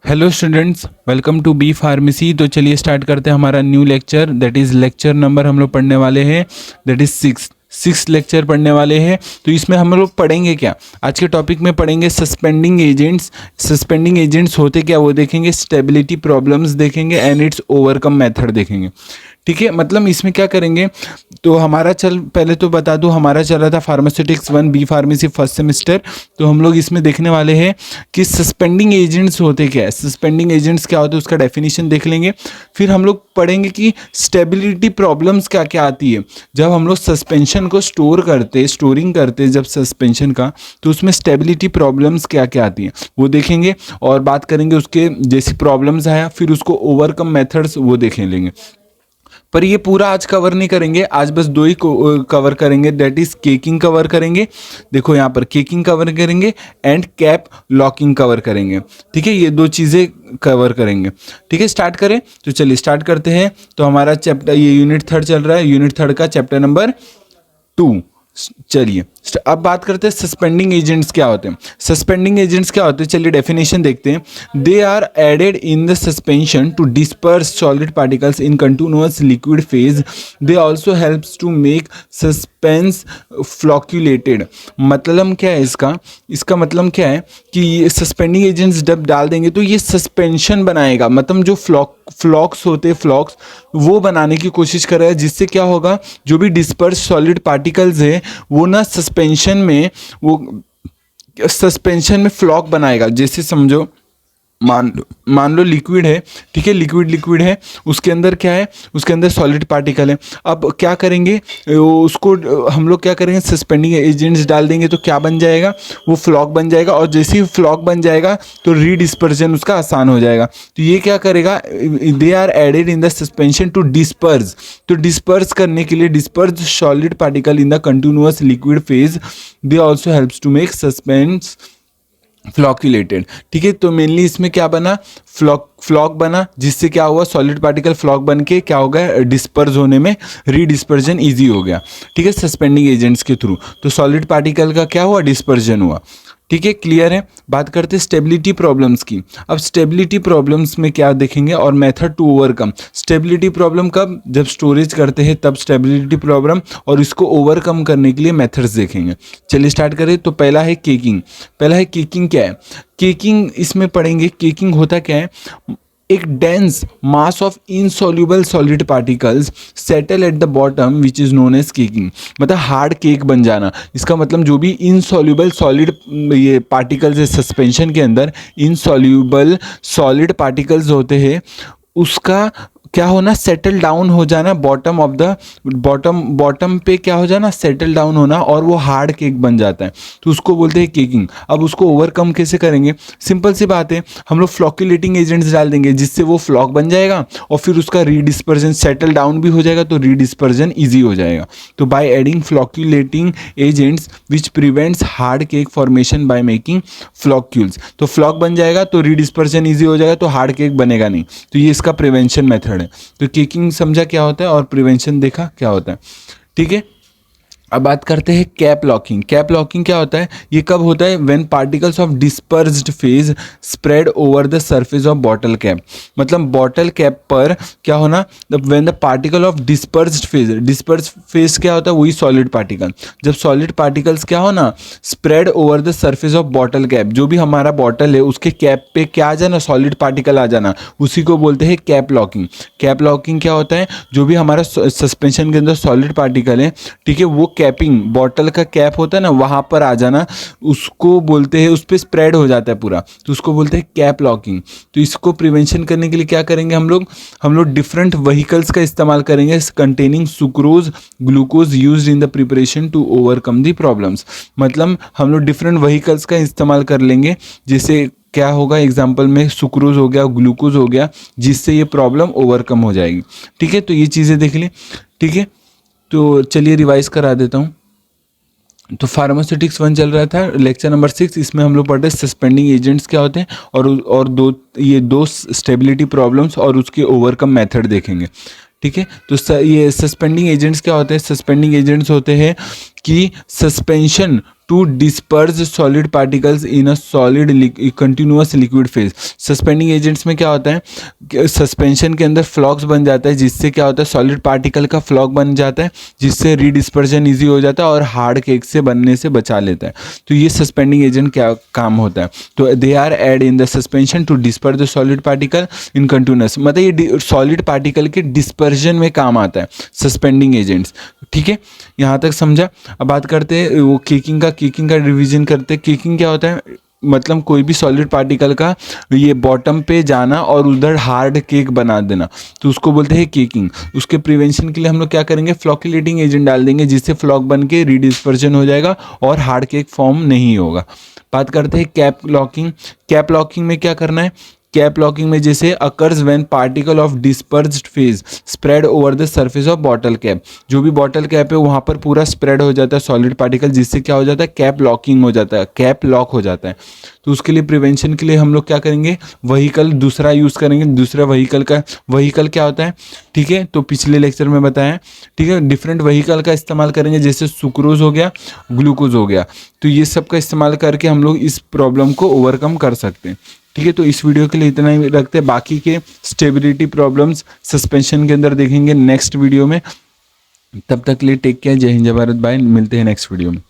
Hello students, welcome to B pharmacy. तो चलिए start करते हैं हमारा new lecture. That is lecture number हम लोग पढ़ने वाले हैं, दैट इज़ सिक्स लेक्चर पढ़ने वाले हैं। तो इसमें हम लोग पढ़ेंगे क्या, आज के टॉपिक में पढ़ेंगे सस्पेंडिंग एजेंट्स। सस्पेंडिंग एजेंट्स होते क्या वो देखेंगे, स्टेबिलिटी प्रॉब्लम्स देखेंगे एंड इट्स ओवरकम मेथड देखेंगे। ठीक है, मतलब इसमें क्या करेंगे, तो हमारा पहले तो बता दूं, हमारा चल रहा था pharmaceutics 1 B pharmacy first semester. तो हम लोग इसमें देखने वाले हैं कि सस्पेंडिंग एजेंट्स होते क्या है, सस्पेंडिंग एजेंट्स क्या होते हैं उसका डेफिनेशन देख लेंगे। फिर हम लोग पढ़ेंगे कि स्टेबिलिटी प्रॉब्लम्स क्या क्या आती है जब हम लोग सस्पेंशन को स्टोरिंग करते जब सस्पेंशन का, तो उसमें स्टेबिलिटी प्रॉब्लम्स क्या क्या आती हैं वो देखेंगे और बात करेंगे उसके जैसी प्रॉब्लम्स आया, फिर उसको ओवरकम मेथड्स वो देख लेंगे। पर ये पूरा आज कवर नहीं करेंगे, आज बस दो ही कवर करेंगे, दैट इज केकिंग कवर करेंगे। देखो यहाँ पर केकिंग कवर करेंगे एंड कैप लॉकिंग कवर करेंगे। ठीक है, ये दो चीज़ें कवर करेंगे। ठीक है, स्टार्ट करें तो चलिए स्टार्ट करते हैं। तो हमारा चैप्टर ये यूनिट 3 चल रहा है, यूनिट 3 का चैप्टर नंबर 2। चलिए अब बात करते हैं सस्पेंडिंग एजेंट्स क्या होते हैं। सस्पेंडिंग एजेंट्स क्या होते हैं, चलिए डेफिनेशन देखते हैं। They are added in the suspension to disperse solid particles in continuous liquid phase. They also helps to make suspense flocculated. मतलब क्या है इसका मतलब क्या है कि ये सस्पेंडिंग एजेंट्स जब डाल देंगे तो ये सस्पेंशन बनाएगा, मतलब जो फ्लॉक्स होते हैं, फ्लॉक्स वो बनाने की कोशिश करेगा, जिससे क्या होगा, जो भी डिस्पर्स सॉलिड पार्टिकल्स है वो ना सस्पेंशन में फ्लॉक बनाएगा। जैसे समझो मान लो लिक्विड है, ठीक है, लिक्विड है, उसके अंदर क्या है, उसके अंदर सॉलिड पार्टिकल है। अब क्या करेंगे, उसको हम लोग क्या करेंगे, सस्पेंडिंग एजेंट्स डाल देंगे तो क्या बन जाएगा, वो फ्लॉक बन जाएगा। और जैसे ही फ्लॉक बन जाएगा तो रीडिस्पर्जन उसका आसान हो जाएगा। तो ये क्या करेगा, they are added in the suspension to disperse. तो डिस्पर्स करने के लिए, disperse solid particle in the continuous liquid phase, they also helps to make suspense flocculated. ठीक है, तो मेनली इसमें क्या बना, फ्लॉक बना, जिससे क्या हुआ, सॉलिड पार्टिकल फ्लॉक बन के क्या हो गया, डिस्पर्स होने में रीडिस्पर्जन इजी हो गया। ठीक है, सस्पेंडिंग एजेंट्स के थ्रू तो सॉलिड पार्टिकल का क्या हुआ, डिस्पर्जन हुआ। ठीक है, क्लियर है। बात करते हैं स्टेबिलिटी प्रॉब्लम्स की। अब स्टेबिलिटी प्रॉब्लम्स में क्या देखेंगे और method to overcome. Stability problem कब, जब स्टोरेज करते हैं तब स्टेबिलिटी प्रॉब्लम, और इसको ओवरकम करने के लिए मेथड्स देखेंगे। चलिए स्टार्ट करें। तो पहला है केकिंग। क्या है, केकिंग इसमें पढ़ेंगे। केकिंग होता क्या है, एक dense mass of insoluble solid particles settle at the bottom which is known as caking. मतलब हार्ड केक बन जाना। इसका मतलब जो भी इनसॉल्युबल सॉलिड ये पार्टिकल्स है सस्पेंशन के अंदर, इनसॉल्युबल सॉलिड पार्टिकल्स होते हैं, उसका क्या होना, सेटल डाउन हो जाना, बॉटम पे क्या हो जाना, सेटल डाउन होना, और वो हार्ड केक बन जाता है। तो उसको बोलते हैं केकिंग। अब उसको ओवरकम कैसे करेंगे, सिंपल सी बात है, हम लोग फ्लॉक्यूलेटिंग एजेंट्स डाल देंगे, जिससे वो फ्लॉक बन जाएगा और फिर उसका रीडिस्पर्जन, सेटल डाउन भी हो जाएगा तो रीडिस्पर्जन ईजी हो जाएगा। तो by adding flocculating agents which prevents hard cake formation by making floccules. तो फ्लॉक बन जाएगा तो रीडिस्पर्जन ईजी हो जाएगा, तो हार्ड केक बनेगा नहीं। तो ये इसका प्रिवेंशन मेथड है। तो केकिंग समझा क्या होता है और प्रिवेंशन देखा क्या होता है। ठीक है, अब बात करते हैं कैप लॉकिंग। कैप लॉकिंग क्या होता है, ये कब होता है, when particles of dispersed phase spread over the surface of bottle cap. मतलब बॉटल कैप पर क्या होना, when the particle of dispersed phase क्या होता है, वही सॉलिड पार्टिकल। जब सॉलिड पार्टिकल्स क्या होना, spread over the surface of bottle cap, जो भी हमारा बॉटल है उसके कैप पे क्या आ जाना, सॉलिड पार्टिकल आ जाना, उसी को बोलते हैं कैप लॉकिंग। कैप लॉकिंग क्या होता है, जो भी हमारा सस्पेंशन के अंदर सॉलिड पार्टिकल है, ठीक है, वो कैपिंग, बॉटल का कैप होता है ना, वहाँ पर आ जाना, उसको बोलते हैं, उस पर स्प्रेड हो जाता है पूरा, तो उसको बोलते हैं कैप लॉकिंग। तो इसको प्रिवेंशन करने के लिए क्या करेंगे हम लोग डिफरेंट व्हीकल्स का इस्तेमाल करेंगे containing sucrose glucose used in the preparation to overcome the problems. मतलब हम लोग डिफरेंट व्हीकल्स का इस्तेमाल कर लेंगे, जैसे क्या होगा, एग्जाम्पल में सुक्रोज हो गया, ग्लूकोज हो गया, जिससे ये प्रॉब्लम ओवरकम हो जाएगी। ठीक है, तो ये चीज़ें देख ली। ठीक है, तो चलिए रिवाइज करा देता हूँ। तो फार्मास्यूटिक्स 1 चल रहा था, लेक्चर नंबर 6, इसमें हम लोग पढ़ रहे सस्पेंडिंग एजेंट्स क्या होते हैं और दो स्टेबिलिटी प्रॉब्लम्स और उसके ओवरकम मेथड देखेंगे। ठीक है, तो ये सस्पेंडिंग एजेंट्स क्या होते हैं, सस्पेंडिंग एजेंट्स होते हैं कि suspension to disperse solid particles in a solid continuous liquid phase. Suspending agents में क्या होता है, सस्पेंशन के अंदर फ्लॉक्स बन जाता है, जिससे क्या होता है सॉलिड पार्टिकल का फ्लॉक बन जाता है, जिससे रीडिस्पर्जन ईजी हो जाता है और हार्ड केक से बनने से बचा लेता है। तो ये सस्पेंडिंग एजेंट क्या काम होता है, तो they are add in the suspension to disperse the solid particle in continuous, मतलब ये सॉलिड पार्टिकल के डिस्पर्जन में काम आता है सस्पेंडिंग एजेंट्स। ठीक है, यहाँ तक समझा। अब बात करते हैं वो केकिंग का रिवीजन करते हैं। केकिंग क्या होता है, मतलब कोई भी सॉलिड पार्टिकल का ये बॉटम पे जाना और उधर हार्ड केक बना देना, तो उसको बोलते हैं केकिंग। उसके प्रिवेंशन के लिए हम लोग क्या करेंगे, फ्लॉक्यूलेटिंग एजेंट डाल देंगे, जिससे फ्लॉक बन के रीडिस्पर्जन हो जाएगा और हार्ड केक फॉर्म नहीं होगा। बात करते हैं कैप लॉकिंग। कैप लॉकिंग में क्या करना है, कैप लॉकिंग में जैसे occurs when particle of dispersed phase spread over the surface of bottle cap. जो भी बॉटल कैप है वहाँ पर पूरा स्प्रेड हो जाता है सॉलिड पार्टिकल, जिससे क्या हो जाता है, कैप लॉकिंग हो जाता है, कैप लॉक हो जाता है। तो उसके लिए प्रिवेंशन के लिए हम लोग क्या करेंगे, व्हीकल दूसरा यूज़ करेंगे। दूसरा व्हीकल क्या होता है, ठीक है, तो पिछले लेक्चर में बताया। ठीक है, डिफरेंट व्हीकल का इस्तेमाल करेंगे, जैसे सुक्रोज हो गया, ग्लूकोज हो गया। तो ये सब का इस्तेमाल करके हम लोग इस प्रॉब्लम को ओवरकम कर सकते हैं। ठीक है, तो इस वीडियो के लिए इतना ही रखते हैं। बाकी के स्टेबिलिटी प्रॉब्लम्स सस्पेंशन के अंदर देखेंगे नेक्स्ट वीडियो में। तब तक के लिए टेक केयर, जय हिंद जय भारत, बाय, मिलते हैं नेक्स्ट वीडियो में।